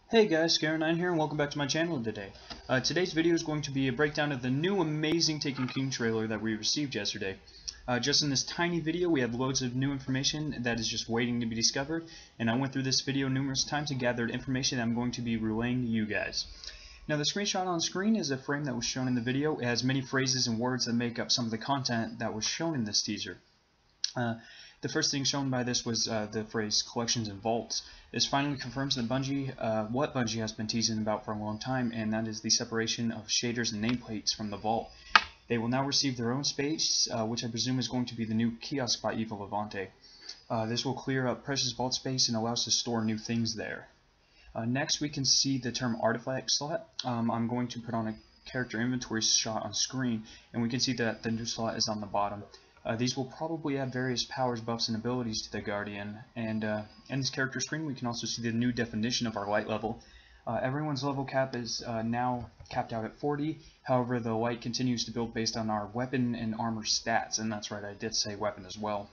Hey guys, Scar9 here, and welcome back to my channel today. Today's video is going to be a breakdown of the new amazing Taken King trailer that we received yesterday. Just in this tiny video, we have loads of new information that is just waiting to be discovered, and I went through this video numerous times and gathered information that I'm going to be relaying to you guys. Now, the screenshot on screen is a frame that was shown in the video. It has many phrases and words that make up some of the content that was shown in this teaser. The first thing shown by this was the phrase collections and vaults. This finally confirms that what Bungie has been teasing about for a long time, and that is the separation of shaders and nameplates from the vault. They will now receive their own space, which I presume is going to be the new kiosk by Evil Levante. This will clear up precious vault space and allow us to store new things there. Next, we can see the term artifact slot. I'm going to put on a character inventory shot on screen, and we can see that the new slot is on the bottom. These will probably add various powers, buffs, and abilities to the Guardian, and in this character screen we can also see the new definition of our light level. Everyone's level cap is now capped out at 40, however the light continues to build based on our weapon and armor stats, and that's right, I did say weapon as well.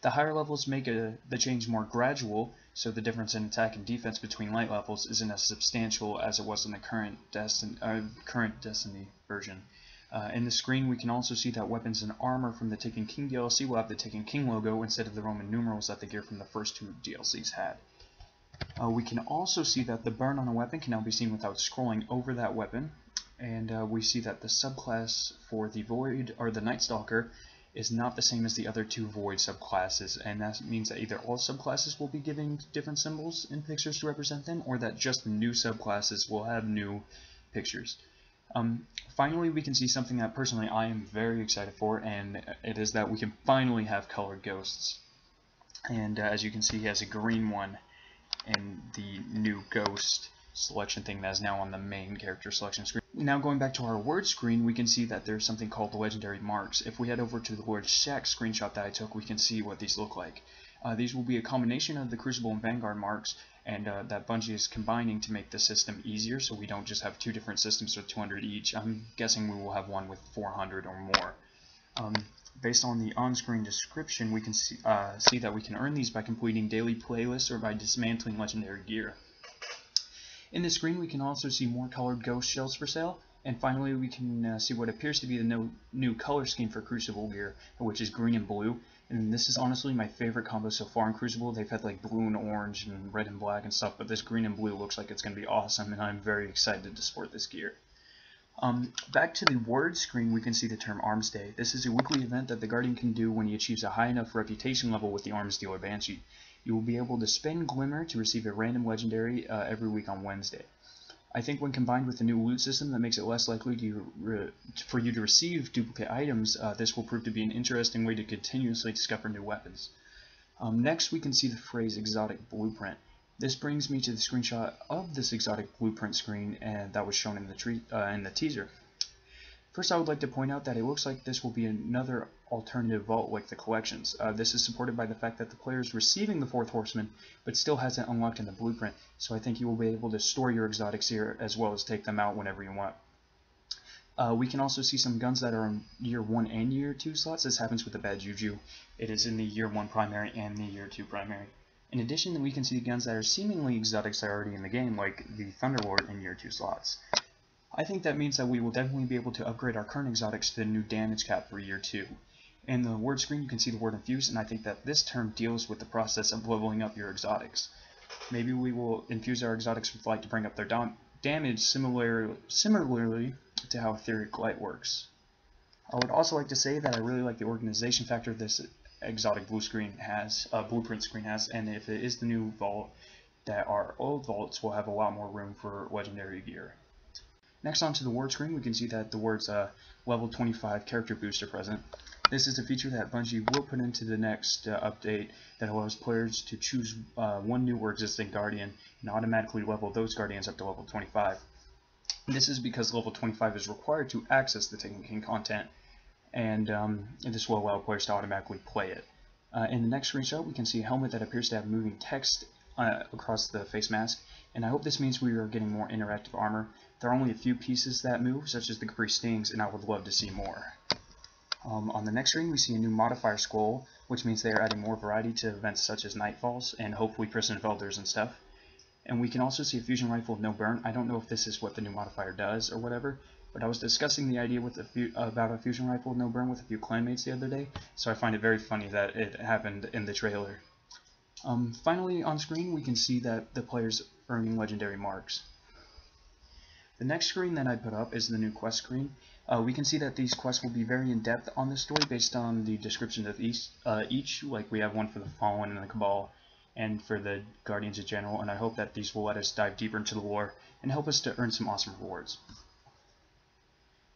The higher levels make the change more gradual, so the difference in attack and defense between light levels isn't as substantial as it was in the current Destiny version. In the screen we can also see that weapons and armor from the Taken King DLC will have the Taken King logo instead of the Roman numerals that the gear from the first two DLCs had. We can also see that the burn on a weapon can now be seen without scrolling over that weapon, and we see that the subclass for the Void or the Night Stalker is not the same as the other two Void subclasses, and that means that either all subclasses will be given different symbols and pictures to represent them, or that just new subclasses will have new pictures. Finally, we can see something that personally I am very excited for, and it is that we can finally have colored ghosts. And as you can see, he has a green one in the new ghost selection thing that is now on the main character selection screen. Now going back to our word screen, we can see that there's something called the legendary marks. If we head over to the Lord Shack screenshot that I took, we can see what these look like. These will be a combination of the Crucible and Vanguard marks, and that Bungie is combining to make the system easier, so we don't just have two different systems with 200 each. I'm guessing we will have one with 400 or more. Based on the on-screen description, we can see that we can earn these by completing daily playlists or by dismantling legendary gear. In the screen, we can also see more colored ghost shells for sale, and finally we can see what appears to be the new color scheme for Crucible gear, which is green and blue. And this is honestly my favorite combo so far in Crucible. They've had like blue and orange and red and black and stuff, but this green and blue looks like it's going to be awesome, and I'm very excited to sport this gear. Back to the word screen, we can see the term Arms Day. This is a weekly event that the Guardian can do when he achieves a high enough reputation level with the Arms Dealer Banshee. You will be able to spend Glimmer to receive a random legendary every week on Wednesday. I think when combined with the new loot system that makes it less likely for you to receive duplicate items, this will prove to be an interesting way to continuously discover new weapons. Next, we can see the phrase exotic blueprint. This brings me to the screenshot of this exotic blueprint screen that was shown in the teaser. First, I would like to point out that it looks like this will be another alternative vault like the collections. This is supported by the fact that the player is receiving the Fourth Horseman, but still hasn't unlocked in the blueprint, so I think you will be able to store your exotics here as well as take them out whenever you want. We can also see some guns that are in Year 1 and Year 2 slots. This happens with the Bad Juju. It is in the Year 1 primary and the Year 2 primary. In addition, we can see the guns that are seemingly exotics that are already in the game, like the Thunderlord in Year 2 slots. I think that means that we will definitely be able to upgrade our current exotics to the new damage cap for Year 2. In the word screen, you can see the word infuse, and I think that this term deals with the process of leveling up your exotics. Maybe we will infuse our exotics with light to bring up their damage similarly to how etheric light works. I would also like to say that I really like the organization factor this exotic blueprint screen has, and if it is the new vault, that our old vaults will have a lot more room for legendary gear. Next, onto the word screen, we can see that the words level 25 character boost are present. This is a feature that Bungie will put into the next update that allows players to choose one new or existing Guardian and automatically level those Guardians up to level 25. This is because level 25 is required to access the Taken King content, and this will allow players to automatically play it. In the next screenshot, we can see a helmet that appears to have moving text across the face mask, and I hope this means we are getting more interactive armor. There are only a few pieces that move, such as the Capri Stings, and I would love to see more. On the next screen, we see a new modifier scroll, which means they are adding more variety to events such as Nightfalls and hopefully Prison of Elders and stuff. And we can also see a fusion rifle with no burn. I don't know if this is what the new modifier does or whatever, but I was discussing the idea with about a fusion rifle with no burn with a few clanmates the other day, so I find it very funny that it happened in the trailer. Finally on screen we can see that the player's earning legendary marks. The next screen that I put up is the new quest screen. We can see that these quests will be very in-depth on the story based on the descriptions of each, like we have one for the Fallen and the Cabal, and for the Guardians in general, and I hope that these will let us dive deeper into the lore and help us to earn some awesome rewards.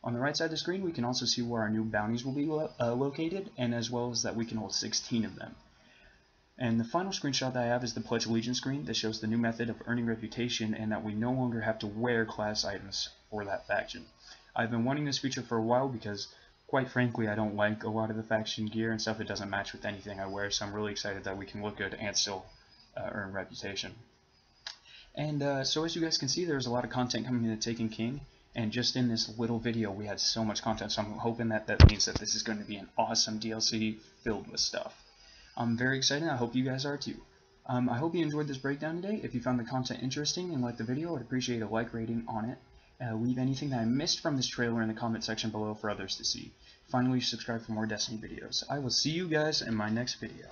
On the right side of the screen we can also see where our new bounties will be located, and as well as that we can hold 16 of them. And the final screenshot that I have is the Pledge Allegiance screen that shows the new method of earning reputation and that we no longer have to wear class items for that faction. I've been wanting this feature for a while because, quite frankly, I don't like a lot of the faction gear and stuff. It doesn't match with anything I wear, so I'm really excited that we can look good and still earn reputation. And so as you guys can see, there's a lot of content coming into Taken King, and just in this little video we had so much content, so I'm hoping that that means that this is going to be an awesome DLC filled with stuff. I'm very excited. I hope you guys are too. I hope you enjoyed this breakdown today. If you found the content interesting and liked the video, I'd appreciate a like rating on it. Leave anything that I missed from this trailer in the comment section below for others to see. Finally, subscribe for more Destiny videos. I will see you guys in my next video.